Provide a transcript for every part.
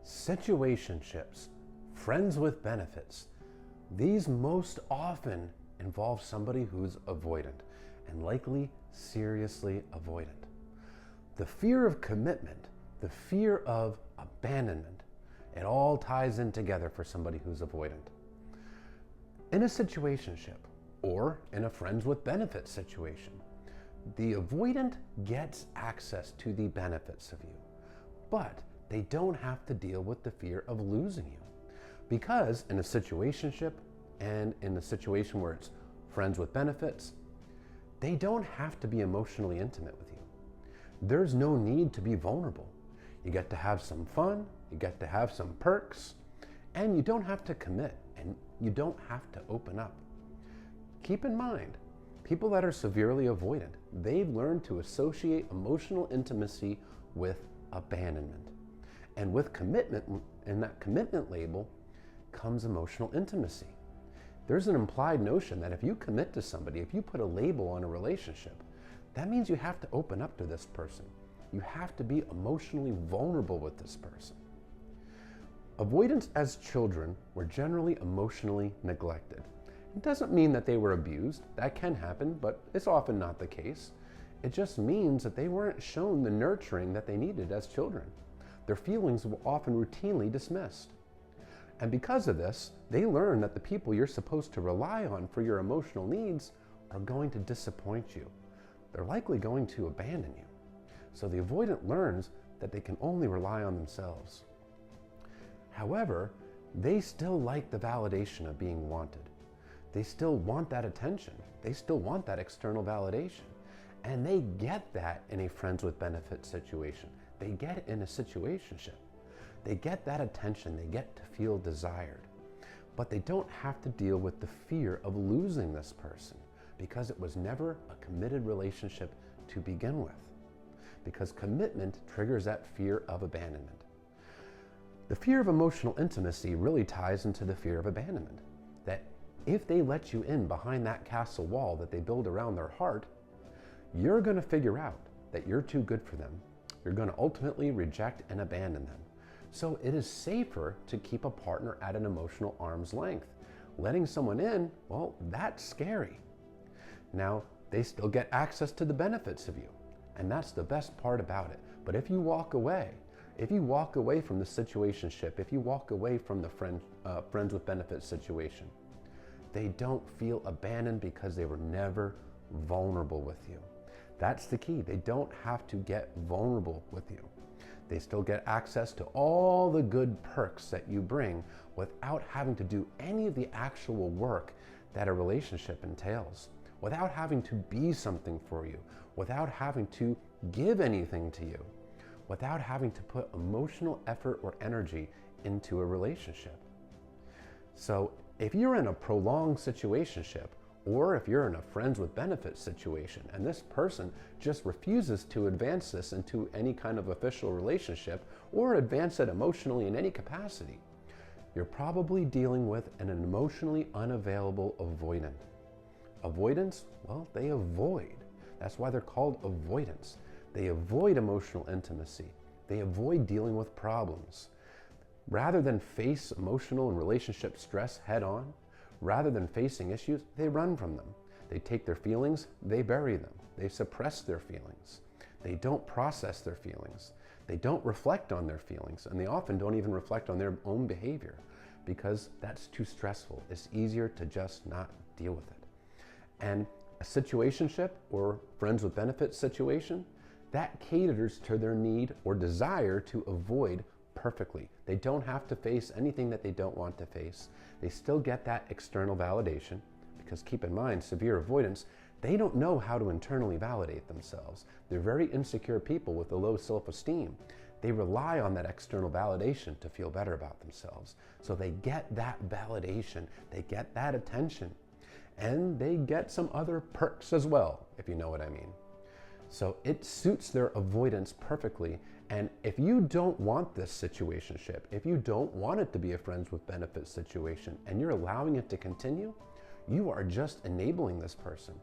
Situationships, friends with benefits. These most often involve somebody who's avoidant and likely seriously avoidant. The fear of commitment, the fear of abandonment, it all ties in together for somebody who's avoidant. In a situationship or in a friends with benefits situation, the avoidant gets access to the benefits of you, but they don't have to deal with the fear of losing you. Because in a situationship and in a situation where it's friends with benefits, they don't have to be emotionally intimate with you. There's no need to be vulnerable. You get to have some fun, you get to have some perks, and you don't have to commit, and you don't have to open up. Keep in mind, people that are severely avoidant, they've learned to associate emotional intimacy with abandonment. And with commitment, in that commitment label, comes emotional intimacy. There's an implied notion that if you commit to somebody, if you put a label on a relationship, that means you have to open up to this person. You have to be emotionally vulnerable with this person. Avoidants as children were generally emotionally neglected. It doesn't mean that they were abused. That can happen, but it's often not the case. It just means that they weren't shown the nurturing that they needed as children. Their feelings were often routinely dismissed. And because of this, they learn that the people you're supposed to rely on for your emotional needs are going to disappoint you. They're likely going to abandon you. So the avoidant learns that they can only rely on themselves. However, they still like the validation of being wanted. They still want that attention. They still want that external validation. And they get that in a friends with benefits situation. They get it in a situationship. They get that attention. They get to feel desired. But they don't have to deal with the fear of losing this person because it was never a committed relationship to begin with. Because commitment triggers that fear of abandonment. The fear of emotional intimacy really ties into the fear of abandonment. That if they let you in behind that castle wall that they build around their heart, you're going to figure out that you're too good for them. You're going to ultimately reject and abandon them. So it is safer to keep a partner at an emotional arm's length. Letting someone in, well, that's scary. Now, they still get access to the benefits of you, and that's the best part about it. But if you walk away from the situationship, if you walk away from the friends with benefits situation, they don't feel abandoned because they were never vulnerable with you. That's the key. They don't have to get vulnerable with you. They still get access to all the good perks that you bring without having to do any of the actual work that a relationship entails, without having to be something for you, without having to give anything to you, without having to put emotional effort or energy into a relationship. So if you're in a prolonged situationship, or if you're in a friends with benefits situation and this person just refuses to advance this into any kind of official relationship or advance it emotionally in any capacity, you're probably dealing with an emotionally unavailable avoidant. Avoidants, well, they avoid. That's why they're called avoidants. They avoid emotional intimacy. They avoid dealing with problems. Rather than face emotional and relationship stress head on, rather than facing issues, they run from them. They take their feelings, they bury them. They suppress their feelings. They don't process their feelings. They don't reflect on their feelings, and they often don't even reflect on their own behavior because that's too stressful. It's easier to just not deal with it. And a situationship or friends with benefits situation, that caters to their need or desire to avoid perfectly. They don't have to face anything that they don't want to face. They still get that external validation because keep in mind, severe avoidance, they don't know how to internally validate themselves. They're very insecure people with a low self-esteem. They rely on that external validation to feel better about themselves. So they get that validation, they get that attention, and they get some other perks as well, if you know what I mean. So it suits their avoidance perfectly. And if you don't want this situationship, if you don't want it to be a friends with benefits situation and you're allowing it to continue, you are just enabling this person.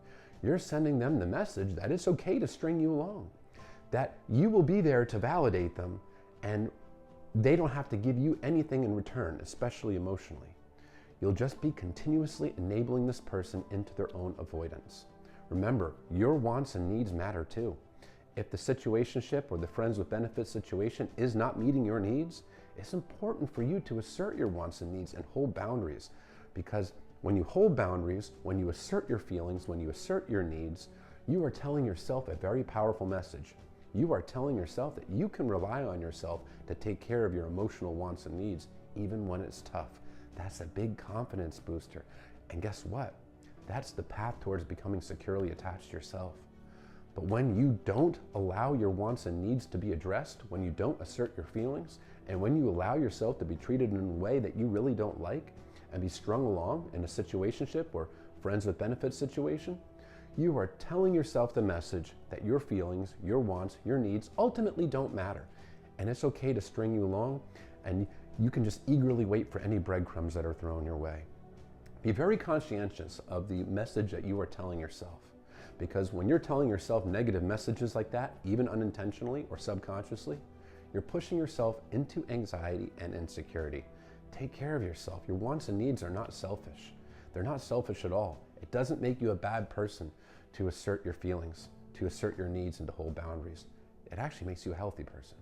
You're sending them the message that it's okay to string you along, that you will be there to validate them and they don't have to give you anything in return, especially emotionally. You'll just be continuously enabling this person into their own avoidance. Remember, your wants and needs matter too. If the situationship or the friends with benefits situation is not meeting your needs, it's important for you to assert your wants and needs and hold boundaries. Because when you hold boundaries, when you assert your feelings, when you assert your needs, you are telling yourself a very powerful message. You are telling yourself that you can rely on yourself to take care of your emotional wants and needs, even when it's tough. That's a big confidence booster. And guess what? That's the path towards becoming securely attached to yourself. But when you don't allow your wants and needs to be addressed, when you don't assert your feelings, and when you allow yourself to be treated in a way that you really don't like, and be strung along in a situationship or friends with benefits situation, you are telling yourself the message that your feelings, your wants, your needs ultimately don't matter. And it's okay to string you along, and you can just eagerly wait for any breadcrumbs that are thrown your way. Be very conscientious of the message that you are telling yourself. Because when you're telling yourself negative messages like that, even unintentionally or subconsciously, you're pushing yourself into anxiety and insecurity. Take care of yourself. Your wants and needs are not selfish. They're not selfish at all. It doesn't make you a bad person to assert your feelings, to assert your needs, and to hold boundaries. It actually makes you a healthy person.